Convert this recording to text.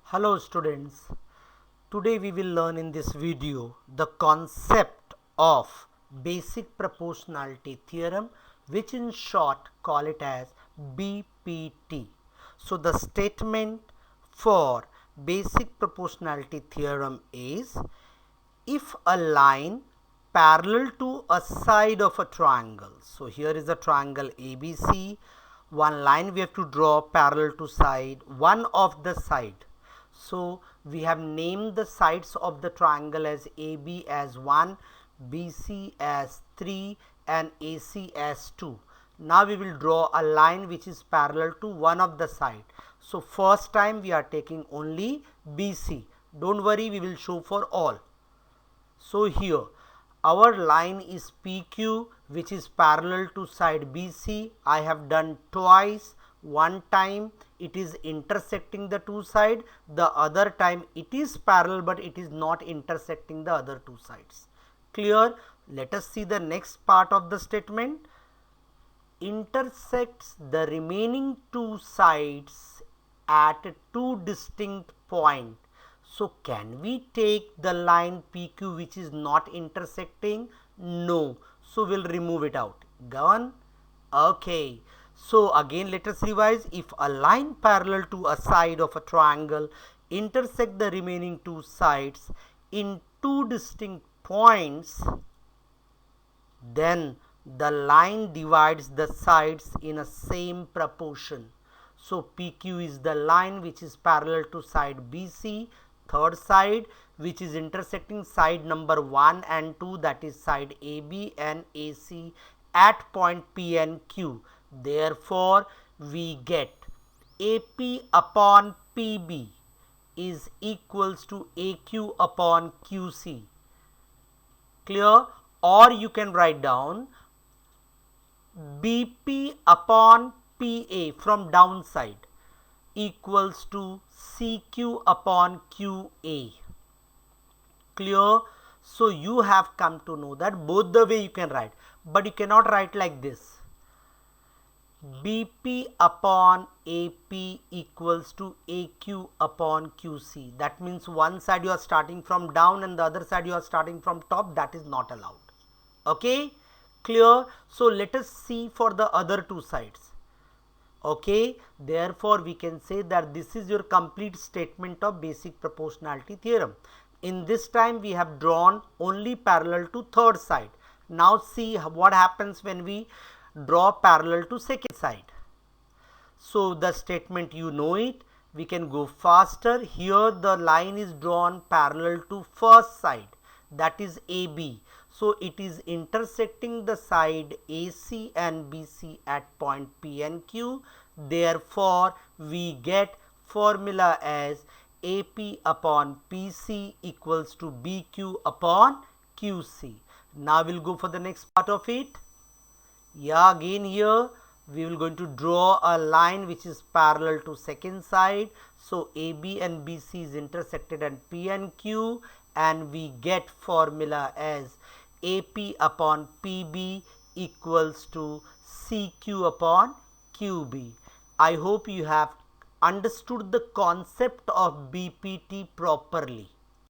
Hello students, today we will learn in this video the concept of basic proportionality theorem, which in short call it as BPT. So the statement for basic proportionality theorem is, if a line parallel to a side of a triangle, so here is a triangle ABC, one line we have to draw parallel to side, one of the side. So we have named the sides of the triangle as AB as 1, BC as 3 and AC as 2. Now we will draw a line which is parallel to one of the side. So first time we are taking only BC. Don't worry, we will show for all. So here our line is PQ, which is parallel to side BC. I have done twice. One time it is intersecting the two sides, the other time it is parallel but it is not intersecting the other two sides. Clear? Let us see the next part of the statement. Intersects the remaining two sides at two distinct points. So can we take the line PQ which is not intersecting? No. So we'll remove it out. Gone? Okay. So again let us revise. If a line parallel to a side of a triangle intersect the remaining two sides in two distinct points, then the line divides the sides in a same proportion. So PQ is the line which is parallel to side BC, third side which is intersecting side number 1 and 2, that is side AB and AC at point P and Q. Therefore we get AP upon PB is equals to AQ upon QC. Clear? Or you can write down BP upon PA from downside equals to CQ upon QA. Clear? So you have come to know that both the way you can write, but you cannot write like this. BP upon AP equals to AQ upon QC. That means one side you are starting from down and the other side you are starting from top. That is not allowed. Okay? Clear? So let us see for the other two sides. Okay, therefore we can say that this is your complete statement of basic proportionality theorem. In this time we have drawn only parallel to third side. Now see what happens when we draw parallel to second side. So the statement you know it, we can go faster. Here the line is drawn parallel to first side, that is AB. So it is intersecting the side AC and BC at point P and Q. Therefore we get formula as AP upon PC equals to BQ upon QC. Now we'll go for the next part of it. Yeah, again here we will going to draw a line which is parallel to second side. So AB and BC is intersected at P and Q, and we get formula as AP upon PB equals to CQ upon QB. I hope you have understood the concept of BPT properly.